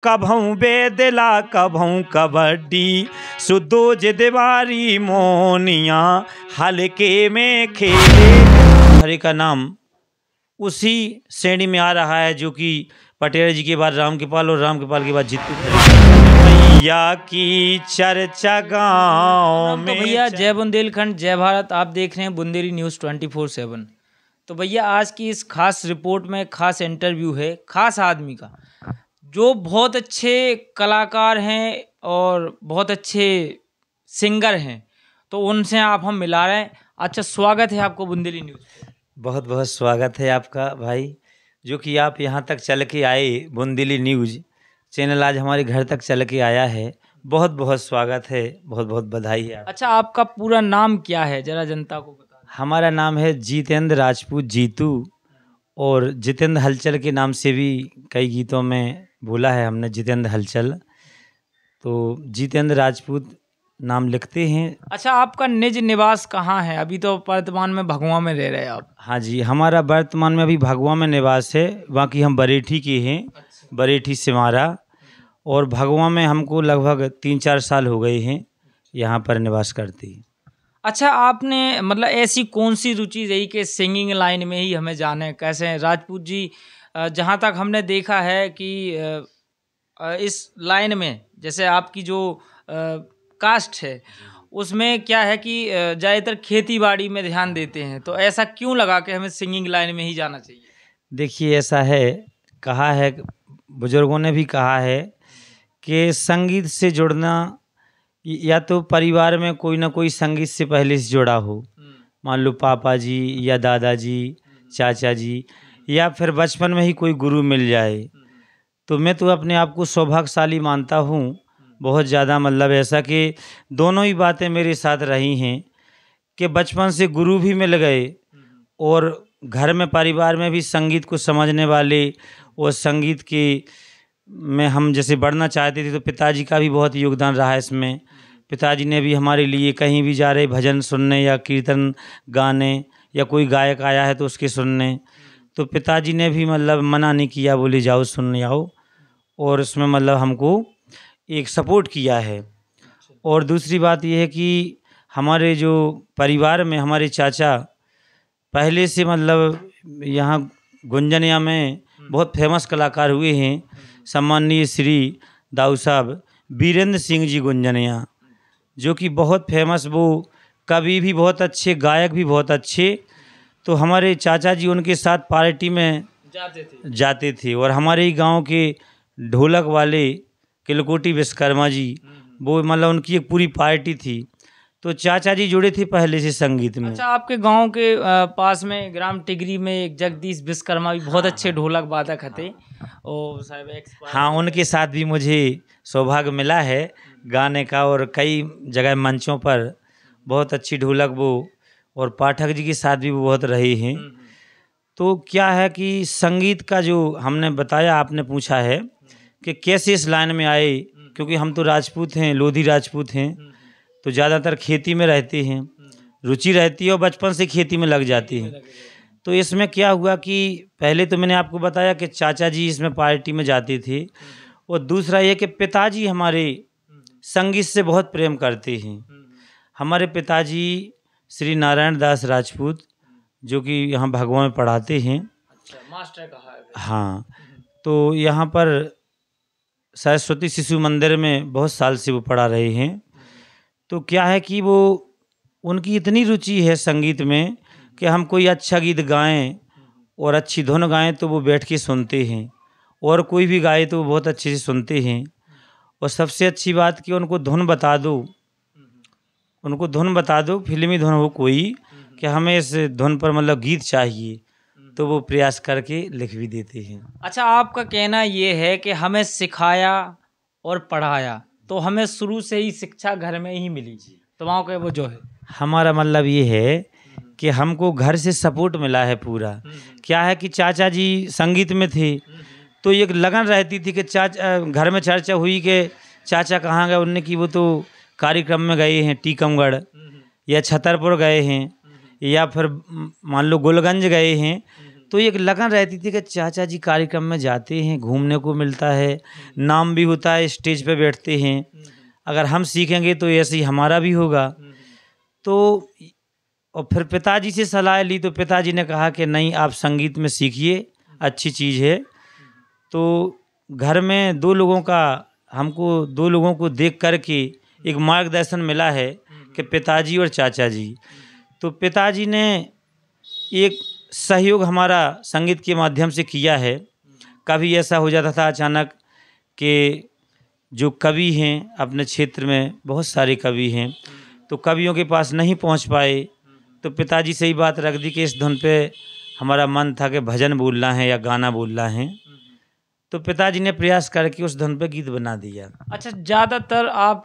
कभऊ बेदला कभऊ कबड्डी सुदो जिदवारी मोनिया हल्के में खेले। हरे का नाम उसी श्रेणी में आ रहा है जो कि पटेल जी के बाद राम कृपाल और राम कृपाल के बाद जीतू भैया की चर्चा गाँव में। तो भैया जय बुंदेलखंड जय भारत, आप देख रहे हैं बुंदेली न्यूज़ 24/7। तो भैया आज की इस खास रिपोर्ट में खास इंटरव्यू है खास आदमी का जो बहुत अच्छे कलाकार हैं और बहुत अच्छे सिंगर हैं, तो उनसे हम मिला रहे हैं। अच्छा, स्वागत है आपको बुंदेली न्यूज़। बहुत बहुत स्वागत है आपका भाई, जो कि आप यहाँ तक चल के आए। बुंदेली न्यूज़ चैनल आज हमारे घर तक चल के आया है, बहुत बहुत स्वागत है, बहुत बहुत बधाई है। अच्छा, आपका पूरा नाम क्या है, जरा जनता को बता। हमारा नाम है जितेंद्र राजपूत जीतू, और जितेंद्र हलचल के नाम से भी कई गीतों में बोला है हमने जितेंद्र हलचल, तो जितेंद्र राजपूत नाम लिखते हैं। अच्छा, आपका निज निवास कहाँ है? अभी तो वर्तमान में भगवा में रह रहे हैं आप। हाँ जी, हमारा वर्तमान में अभी भगवा में निवास है, बाकी हम बरेठी के हैं। बरेठी सिमारा, और भगवा में हमको लगभग 3-4 साल हो गए हैं यहाँ पर निवास करते हैं। अच्छा, आपने मतलब ऐसी कौन सी रुचि रही कि सिंगिंग लाइन में ही हमें जाने? कैसे हैं राजपूत जी? जहाँ तक हमने देखा है कि इस लाइन में जैसे आपकी जो कास्ट है उसमें क्या है कि ज़्यादातर खेती बाड़ी में ध्यान देते हैं, तो ऐसा क्यों लगा कि हमें सिंगिंग लाइन में ही जाना चाहिए? देखिए, ऐसा है, कहा है, बुजुर्गों ने भी कहा है कि संगीत से जुड़ना, या तो परिवार में कोई ना कोई संगीत से पहले से जुड़ा हो, मान लो पापा जी या दादाजी, चाचा जी, या फिर बचपन में ही कोई गुरु मिल जाए। तो मैं तो अपने आप को सौभाग्यशाली मानता हूँ, बहुत ज़्यादा। मतलब ऐसा कि दोनों ही बातें मेरे साथ रही हैं कि बचपन से गुरु भी मिल गए, और घर में परिवार में भी संगीत को समझने वाले, और संगीत के में हम जैसे बढ़ना चाहते थे तो पिताजी का भी बहुत योगदान रहा है इसमें। पिताजी ने भी हमारे लिए कहीं भी जा रहे भजन सुनने या कीर्तन गाने, या कोई गायक आया है तो उसके सुनने, तो पिताजी ने भी मतलब मना नहीं किया, बोले जाओ सुनने आओ, और उसमें मतलब हमको एक सपोर्ट किया है। और दूसरी बात यह है कि हमारे जो परिवार में हमारे चाचा पहले से मतलब यहाँ गुंजनिया में बहुत फेमस कलाकार हुए हैं, सम्माननीय श्री दाऊ साहब वीरेंद्र सिंह जी गुंजनिया, जो कि बहुत फेमस, वो कवि भी बहुत अच्छे, गायक भी बहुत अच्छे। तो हमारे चाचा जी उनके साथ पार्टी में जाते थे, और हमारे ही गांव के ढोलक वाले किलकोटी विश्वकर्मा जी, वो मतलब उनकी एक पूरी पार्टी थी, तो चाचा जी जुड़े थे पहले से संगीत में। अच्छा, आपके गांव के पास में ग्राम टिगरी में एक जगदीश विश्वकर्मा भी बहुत अच्छे ढोलक वादक थे, और साहब हाँ, उनके साथ भी मुझे सौभाग्य मिला है गाने का, और कई जगह मंचों पर बहुत अच्छी ढोलक वो, और पाठक जी के साथ भी वो बहुत रहे हैं। तो क्या है कि संगीत का जो हमने बताया, आपने पूछा है कि कैसे इस लाइन में आए, क्योंकि हम तो राजपूत हैं, लोधी राजपूत हैं, तो ज़्यादातर खेती में रहते हैं, रुचि रहती है और बचपन से खेती में लग जाती हैं। तो इसमें क्या हुआ कि पहले तो मैंने आपको बताया कि चाचा जी इसमें पार्टी में जाते थे, और दूसरा ये कि पिताजी हमारे संगीत से बहुत प्रेम करते हैं। हमारे पिताजी श्री नारायण दास राजपूत, जो कि यहाँ भगवा में पढ़ाते हैं। अच्छा, मास्टर कहा है। हाँ, तो यहाँ पर सरस्वती शिशु मंदिर में बहुत साल से वो पढ़ा रहे हैं। तो क्या है कि वो उनकी इतनी रुचि है संगीत में कि हम कोई अच्छा गीत गाएं और अच्छी धुन गाएं तो वो बैठ के सुनते हैं, और कोई भी गाए तो वो बहुत अच्छे से सुनते हैं। और सबसे अच्छी बात कि उनको धुन बता दो, उनको धुन बता दो, फिल्मी धुन हो कोई, कि हमें इस धुन पर मतलब गीत चाहिए, तो वो प्रयास करके लिख भी देते हैं। अच्छा, आपका कहना ये है कि हमें सिखाया और पढ़ाया, तो हमें शुरू से ही शिक्षा घर में ही मिली, तो वहाँ के वो जो है हमारा मतलब ये है कि हमको घर से सपोर्ट मिला है पूरा। क्या है कि चाचा जी संगीत में थे, तो एक लगन रहती थी कि चाचा, घर में चर्चा हुई कि चाचा कहाँ गए, उनने की वो तो कार्यक्रम में गए हैं टीकमगढ़, या छतरपुर गए हैं, या फिर मान लो गोलगंज गए हैं, तो एक लगन रहती थी कि चाचा जी कार्यक्रम में जाते हैं, घूमने को मिलता है, नाम भी होता है, स्टेज पे बैठते हैं, अगर हम सीखेंगे तो ऐसे ही हमारा भी होगा। तो और फिर पिताजी से सलाह ली तो पिताजी ने कहा कि नहीं, आप संगीत में सीखिए, अच्छी चीज़ है। तो घर में हमको दो लोगों को देख कर के एक मार्गदर्शन मिला है कि पिताजी और चाचा जी। तो पिताजी ने एक सहयोग हमारा संगीत के माध्यम से किया है। कभी ऐसा हो जाता था अचानक कि जो कवि हैं अपने क्षेत्र में, बहुत सारे कवि हैं, तो कवियों के पास नहीं पहुंच पाए, तो पिताजी से ही बात रख दी कि इस धुन पे हमारा मन था कि भजन बोलना है या गाना बोलना है, तो पिताजी ने प्रयास करके उस धुन पे गीत बना दिया। अच्छा, ज़्यादातर आप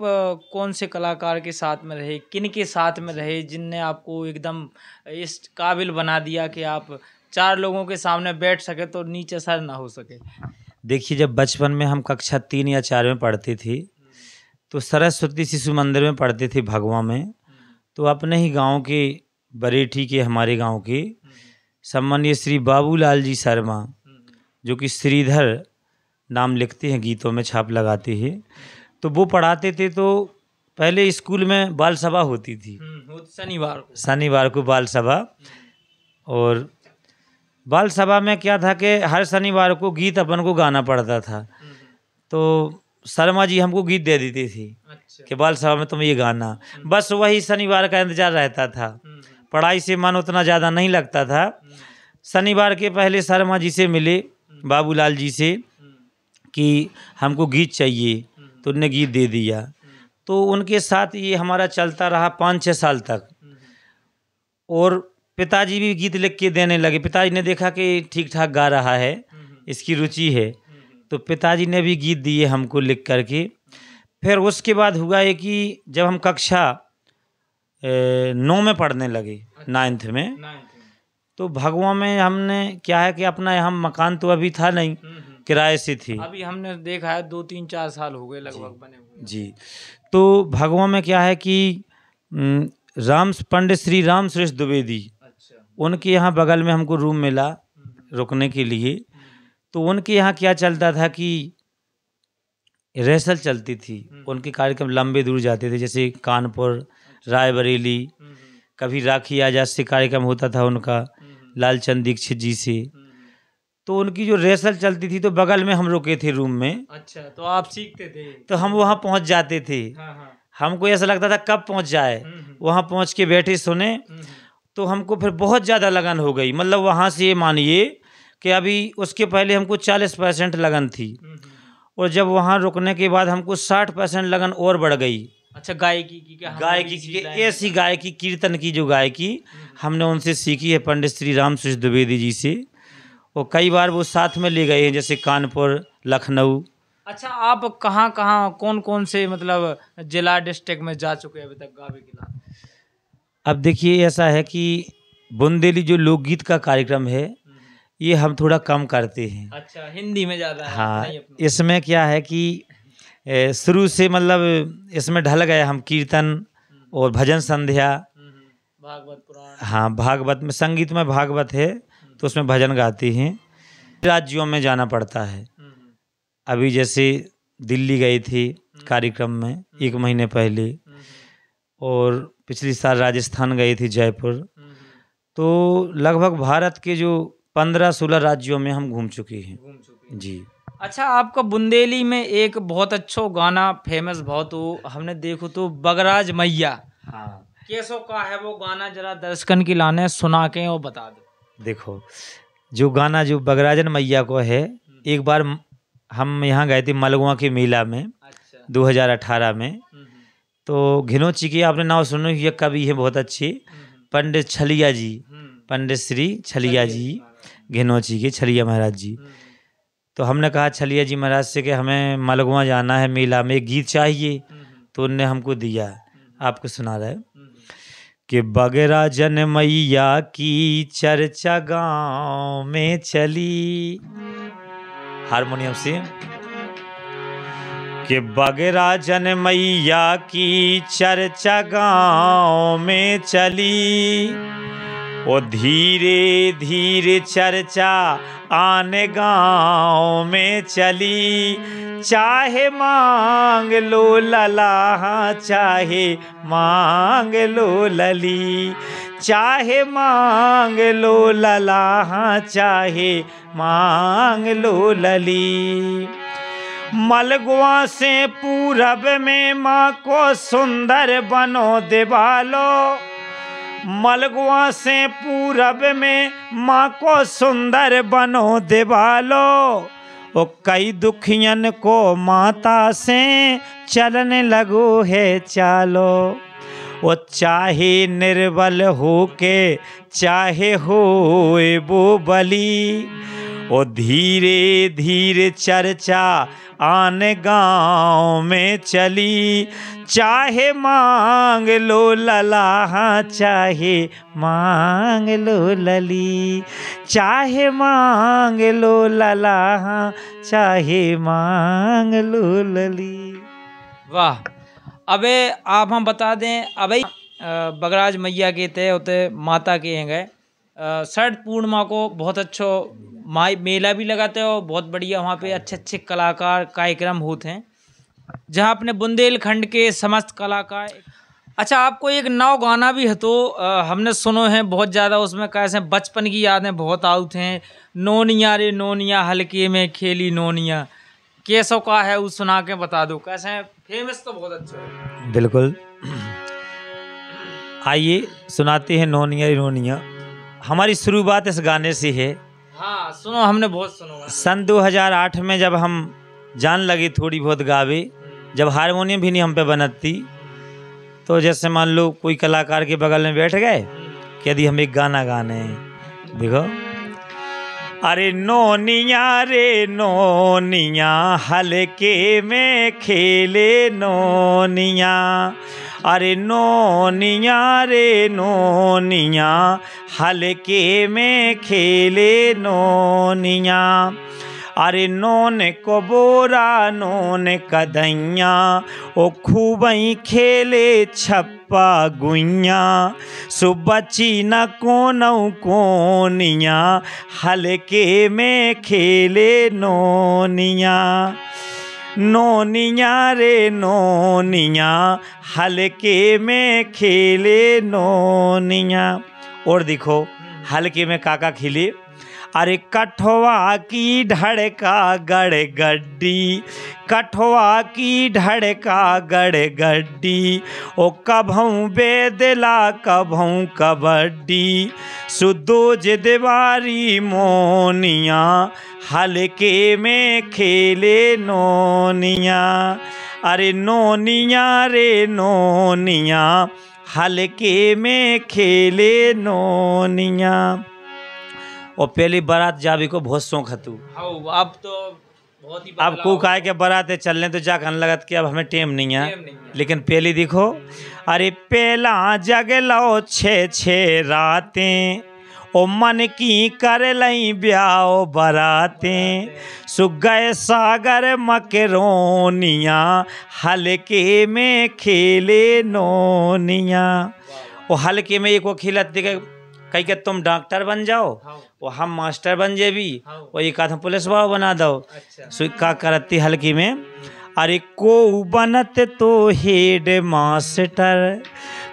कौन से कलाकार के साथ में रहे, किन के साथ में रहे जिनने आपको एकदम इस काबिल बना दिया कि आप 4 लोगों के सामने बैठ सके तो नीचे सर ना हो सके? देखिए, जब बचपन में हम कक्षा 3 या 4 में पढ़ते थे तो सरस्वती शिशु मंदिर में पढ़ते थे भगवा में। तो अपने ही गांव के बरेठी के, हमारे गांव के सम्मानीय श्री बाबूलाल जी शर्मा, जो कि श्रीधर नाम लिखते हैं, गीतों में छाप लगाते हैं, तो वो पढ़ाते थे। तो पहले स्कूल में बाल सभा होती थी, शनिवार को बाल सभा। और बाल सभा में क्या था कि हर शनिवार को गीत अपन को गाना पड़ता था। तो शर्मा जी हमको गीत दे देती थी कि बाल सभा में तुम ये गाना, बस वही शनिवार का इंतजार रहता था। पढ़ाई से मन उतना ज़्यादा नहीं लगता था। शनिवार के पहले शर्मा जी से मिले, बाबूलाल जी से, कि हमको गीत चाहिए, तो उनने गीत दे दिया। तो उनके साथ ये हमारा चलता रहा 5-6 साल तक। और पिताजी भी गीत लिख के देने लगे। पिताजी ने देखा कि ठीक ठाक गा रहा है, इसकी रुचि है, तो पिताजी ने भी गीत दिए हमको लिख करके। फिर उसके बाद हुआ है कि जब हम कक्षा 9 में पढ़ने लगे, 9th में, तो भगवा में हमने क्या है कि अपना यहाँ मकान तो अभी था नहीं, किराए से थी। अभी हमने देखा है 2-3-4 साल हो गए लगभग बने हुए। जी, तो भगवा में क्या है कि पंडित श्री राम सुरेश द्विवेदी, उनके यहाँ बगल में हमको रूम मिला रुकने के लिए। तो उनके यहाँ क्या चलता था कि रिहर्सल चलती थी, उनके कार्यक्रम लंबे दूर जाते थे, जैसे कानपुर, रायबरेली, कभी राखी आजाद से कार्यक्रम होता था उनका, लालचंद दीक्षित जी से। तो उनकी जो रिहर्सल चलती थी तो बगल में हम रुके थे रूम में। अच्छा, तो आप सीखते थे? तो हम वहाँ पहुँच जाते थे। हमको ऐसा लगता था कब पहुँच जाए, वहाँ पहुँच के बैठे सुने। तो हमको फिर बहुत ज़्यादा लगन हो गई, मतलब वहाँ से ये मानिए कि अभी उसके पहले हमको 40% लगन थी, और जब वहाँ रुकने के बाद हमको 60% लगन और बढ़ गई। अच्छा, गायकी की क्या? गायकी की, ऐसी गायकी, कीर्तन की जो गायकी हमने उनसे सीखी है, पंडित श्री राम सुरेश द्विवेदी जी से। और कई बार वो साथ में ले गए हैं, जैसे कानपुर, लखनऊ। अच्छा, आप कहाँ कौन कौन से मतलब जिला, डिस्ट्रिक्ट में जा चुके हैं अभी तक गावे के लिए? अब देखिए, ऐसा है कि बुंदेली जो लोकगीत का कार्यक्रम है, ये हम थोड़ा कम करते हैं। अच्छा, हिंदी में ज़्यादा है? हाँ, इसमें क्या है कि शुरू से मतलब इसमें ढल गए हम, कीर्तन और भजन संध्या, भागवत पुराण। हाँ, भागवत में, संगीत में भागवत है तो उसमें भजन गाते हैं। राज्यों में जाना पड़ता है। अभी जैसे दिल्ली गए थे कार्यक्रम में 1 महीने पहले, और पिछली साल राजस्थान गए थे, जयपुर। तो लगभग भारत के जो 15-16 राज्यों में हम घूम चुके हैं। जी। अच्छा, आपका बुंदेली में एक बहुत अच्छा गाना फेमस बहुत हो, हमने देखो तो बगराज मैया। हाँ, कैसो का है वो गाना, जरा दर्शकन की लाने सुना के और बता दो। देखो, जो गाना जो बगराजन मैया को है, एक बार हम यहाँ गए थे मलगवा के मेला में। अच्छा। 2018 में। तो घिनौची की आपने नाम सुनो, ये कवि है बहुत अच्छे, पंडित छलिया जी, पंडित श्री छलिया जी, घिनौची के छलिया महाराज जी। तो हमने कहा छलिया जी महाराज से कि हमें मलगवा जाना है मेला में, एक गीत चाहिए। तो उनने हमको दिया, आपको सुना रहा है कि बगराजन मैया की चर्चा गांव में चली, हारमोनियम से, कि बगराजन मैया की चर्चा गांव में चली, ओ धीरे धीरे चर्चा आन गाँव में चली, चाहे मांग लो लला चाहे मांग लो लली, चाहे मांग लो लला चाहे मांग लो लली। मलगुआ से पूरब में माँ को सुंदर बनो दिवालो, मलगुआ से पूरब में माँ को सुंदर बनो दिवालो। ओ कई दुखियन को माता से चलने लगो है चालो, ओ चाहे निर्बल हो के चाहे होए वो बली। ओ धीरे धीरे चर्चा आन गाँव में चली, चाहे मांग लो लला चाहे मांग लो लली, चाहे मांग लो लला चाहे मांग लो लली। वाह। अबे आप हम बता दें, अबे बगराज मैया के तय होते माता के हैं गए शरद पूर्णिमा को बहुत अच्छो मेला भी लगाते हो, बहुत बढ़िया वहाँ पे अच्छे अच्छे कलाकार कार्यक्रम होते हैं जहाँ अपने बुंदेलखंड के समस्त कलाकार। अच्छा, आपको एक नौ गाना भी है तो हमने सुनो है बहुत ज़्यादा, उसमें कैसे बचपन की यादें बहुत आउट हैं। नोनिया रे नोनिया हल्के में खेली नोनिया, कैसो का है वो सुना के बता दो, कैसे फेमस तो बहुत अच्छा है। बिल्कुल, आइए सुनाते हैं नोनिया रे नोनिया। हमारी शुरुआत इस गाने से है। हाँ सुनो, हमने बहुत सुनो। सन 2008 में जब हम जान लगी थोड़ी बहुत गावे, जब हारमोनियम भी नहीं हम पे बनती, तो जैसे मान लो कोई कलाकार के बगल में बैठ गए कि यदि हम एक गाना गाने, देखो अरे नोनिया रे नोनिया हल्के में खेले नोनिया, अरे नोनिया रे नोनिया हल्के में खेले नोनिया, अरे नोन को बोरा नोन कदैया ओ खूबई खेले छप्पा गुइया, सुबची न कोनौ कोनिया हल्के में खेले नोनिया, नोनिया रे नोनिया हल्के में खेले नोनिया। और देखो हल्के में काका खिले, अरे कठवा की ढड़का गड़ गड्डी, कठवा की ढड़का गड़ गड्डी, ओ कभों बेदला कभों कबड्डी, सुदोज दीवारी मोनिया हल्के में खेले नोनिया, अरे नोनिया रे नोनिया हल्के में खेले नोनिया। और पहली बारात जाबी को बहुत शौक है तू, अब तो बहुत ही अब को काय के बारात चलने तो जा कहने लगत कि अब हमें टेम नहीं है, लेकिन पहली देखो, अरे पहला जगलो 6 रातें, ओ मन की कर लई ब्याह बरातें, सुगय सागर मकरोनिया हल्के में खेले नोनिया। वो हल्के में एक वो खिलत दिखे कहीं के तुम डॉक्टर बन जाओ, वो हम मास्टर बन जे भी, वो एक आध पुलिस वाला बना दो। अच्छा। का करती हल्की में, अरे को बनत तो हेड मास्टर,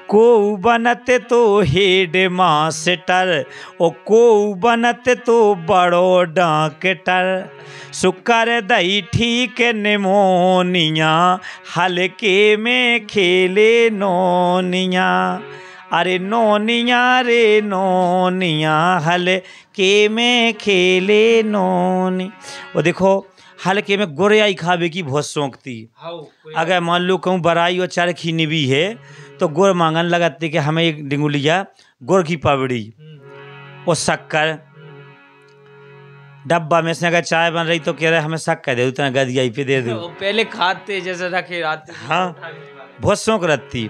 को बनत तो हेड मास्टर, ओ को बनत तो बड़ो डॉक्टर, सुकर दई ठीक निमोनिया हल्के में खेले नोनिया, अरे नोनिया रे नोनिया हल्के में खेले नोनी। वो देखो हल्के में गोरियाई खावे की बहुत शौक थी। अगर मान लो कहूँ बराई और चरखी निभी है तो गुड़ मांगन लगाते कि हमें एक डिंगुलिया गुड़ की पवड़ी और शक्कर, डब्बा में से अगर चाय बन रही तो कह रहे हमें शक्कर दे दो, इतना गदियाई पे दे दो। पहले खाते जैसे रखे आते। हाँ बहुत शौक रहती।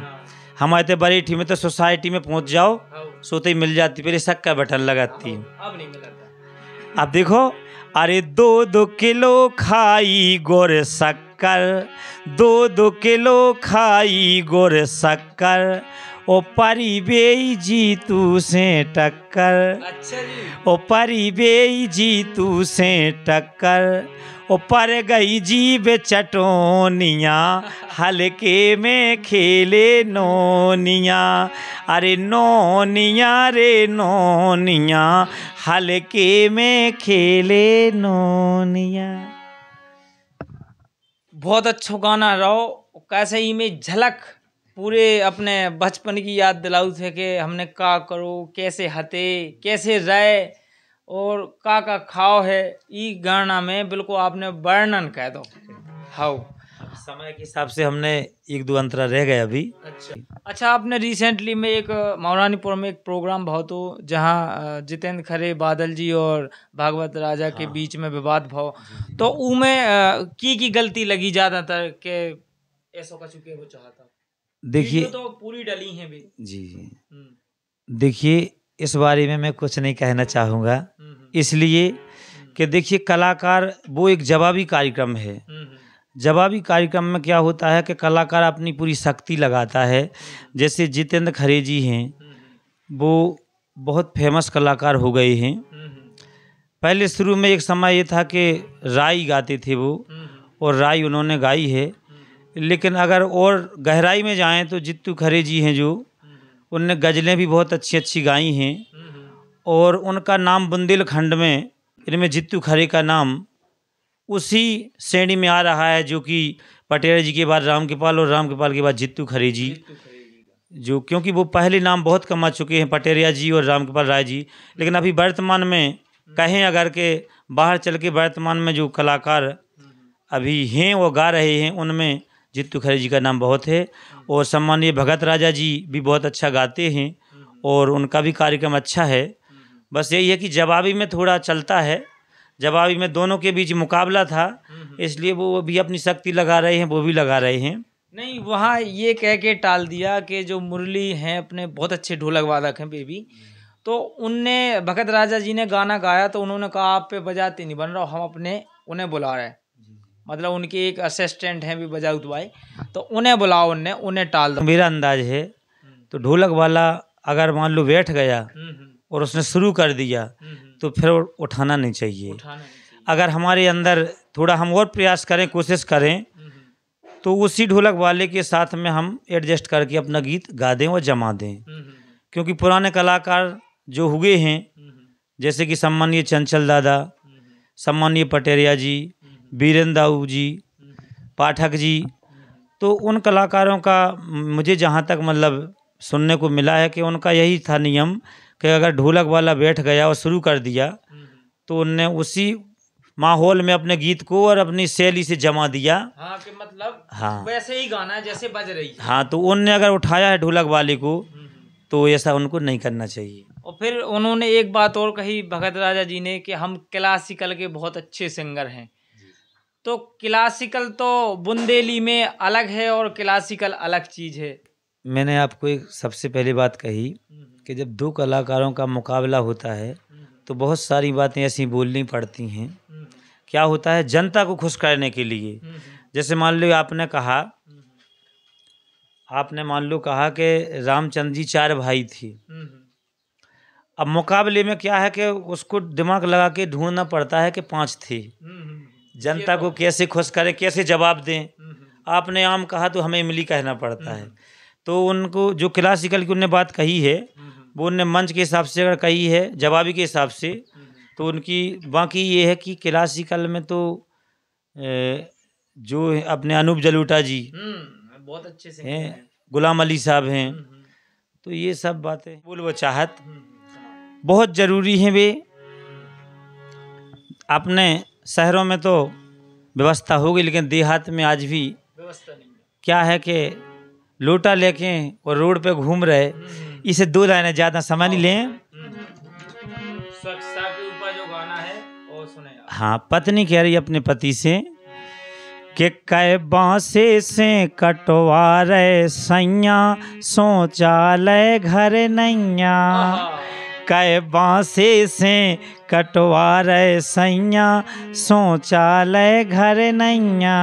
हमारे तो बरेठी में तो सोसाइटी में पहुंच जाओ सोते ही मिल जाती, पहले शक्कर बटन लगाती, अब नहीं मिलता। अब देखो, अरे 2-2 किलो खाई गुड़ शक्कर, 2-2 किलो खाई गुड़ शक्कर, ओ परी बेई जी तू से टक्कर, अच्छा जी। ओ परी बेई जी तू से टक्कर, ओ पर गई जीभ चटोनिया, हल्के में खेले नोनिया, अरे नोनिया रे नोनिया, हल्के में खेले नोनिया। बहुत अच्छा गाना रहो। कैसे ही में झलक पूरे अपने बचपन की याद दिलाऊ थे कि हमने का करो, कैसे हते, कैसे रहे और का खाओ है। ई गाना में बिल्कुल आपने वर्णन कह दो। हाउ समय के हिसाब से हमने एक दो अंतरा रह गए अभी। अच्छा, आपने रिसेंटली में एक मौरानीपुर में एक प्रोग्राम भाव तो जहाँ जितेंद्र खरे, बादल जी और भागवत राजा के बीच में विवाद भाव, तो उमें की गलती लगी ज्यादातर के ऐसा कछु के वो चाहता। देखिए वीडियो तो पूरी डली है भी। जी देखिए, इस बारे में मैं कुछ नहीं कहना चाहूँगा, इसलिए कि देखिए कलाकार वो एक जवाबी कार्यक्रम है। जवाबी कार्यक्रम में क्या होता है कि कलाकार अपनी पूरी शक्ति लगाता है। जैसे जितेंद्र खरे जी हैं, वो बहुत फेमस कलाकार हो गए हैं। पहले शुरू में एक समय ये था कि राई गाते थे वो, और राई उन्होंने गाई है। लेकिन अगर और गहराई में जाएं तो जित्तू खरे जी हैं जो, उनने गज़लें भी बहुत अच्छी अच्छी गाई हैं, और उनका नाम बुंदेलखंड में, इनमें जित्तू खरे का नाम उसी श्रेणी में आ रहा है जो कि पटेल जी के बाद रामकृपाल और रामकृपाल के बाद जित्तू खरे जी, जो क्योंकि वो पहले नाम बहुत कमा चुके हैं, पटेरिया जी और रामकृपाल राय जी। लेकिन अभी वर्तमान में कहें अगर के बाहर चल के वर्तमान में जो कलाकार अभी हैं वो गा रहे हैं, उनमें जित्तू खरे जी का नाम बहुत है। और सम्मानीय भगत राजा जी भी बहुत अच्छा गाते हैं और उनका भी कार्यक्रम अच्छा है। बस यही है कि जवाबी में थोड़ा चलता है, जवाबी में दोनों के बीच मुकाबला था, इसलिए वो भी अपनी शक्ति लगा रहे हैं, वो भी लगा रहे हैं। नहीं, वहाँ ये कह के टाल दिया कि जो मुरली हैं अपने बहुत अच्छे ढोलक वादक हैं बेबी, तो उनने भगत राजा जी ने गाना गाया तो उन्होंने कहा आप पे बजाते नहीं बन रहा, हम अपने उन्हें बुला रहे हैं। मतलब उनके एक असिस्टेंट हैं भी बजाऊ भाई, तो उन्हें बुलाओ, उन्हें टाल दो। मेरा अंदाज है तो ढोलक वाला अगर मान लो बैठ गया और उसने शुरू कर दिया तो फिर उठाना नहीं चाहिए। अगर हमारे अंदर थोड़ा हम और प्रयास करें, कोशिश करें, तो उसी ढोलक वाले के साथ में हम एडजस्ट करके अपना गीत गा दें और जमा दें। क्योंकि पुराने कलाकार जो हुए हैं, जैसे कि सम्मानीय चंचल दादा, सम्मानीय पटेरिया जी, बीरेंद्र दाऊ जी, पाठक जी, तो उन कलाकारों का मुझे जहाँ तक मतलब सुनने को मिला है कि उनका यही था नियम कि अगर ढोलक वाला बैठ गया और शुरू कर दिया तो उनने उसी माहौल में अपने गीत को और अपनी शैली से जमा दिया। हाँ, कि मतलब हाँ वैसे ही गाना है जैसे बज रही है। हाँ, तो उनने अगर उठाया है ढोलक वाले को तो ऐसा उनको नहीं करना चाहिए। और फिर उन्होंने एक बात और कही भगत राजा जी ने कि हम क्लासिकल के बहुत अच्छे सिंगर हैं। तो क्लासिकल तो बुंदेली में अलग है और क्लासिकल अलग चीज़ है। मैंने आपको एक सबसे पहली बात कही कि जब दो कलाकारों का मुकाबला होता है तो बहुत सारी बातें ऐसी बोलनी पड़ती हैं। क्या होता है, जनता को खुश करने के लिए। जैसे मान लो आपने मान लो कहा कि रामचंद्र जी 4 भाई थे। अब मुकाबले में क्या है कि उसको दिमाग लगा के ढूंढना पड़ता है कि 5 थे। जनता को कैसे खुश करें, कैसे जवाब दें। आपने आम कहा तो हमें इमली कहना पड़ता है। तो उनको जो क्लासिकल की उनने बात कही है वो उनने मंच के हिसाब से अगर कही है, जवाबी के हिसाब से, तो उनकी बाकी ये है कि क्लासिकल में तो जो अपने अनूप जलोटा जी बहुत अच्छे से हैं, गुलाम अली साहब हैं, तो ये सब बातें बोल वो चाहत बहुत ज़रूरी हैं। वे अपने शहरों में तो व्यवस्था हो गई, लेकिन देहात में आज भी व्यवस्था नहीं है। क्या है कि लोटा लेके और रोड पे घूम रहे, इसे 2 लाइनें ज़्यादा समय नहीं लें। स्वच्छता के ऊपर जो गाना है वो सुने आप। हाँ, पत्नी कह रही अपने पति से कि कै बांसे से कटवा रहे सैया, शौचालय घर नैया। कै बांसे से कटवा रहे सैया, शौचालय घर नैया।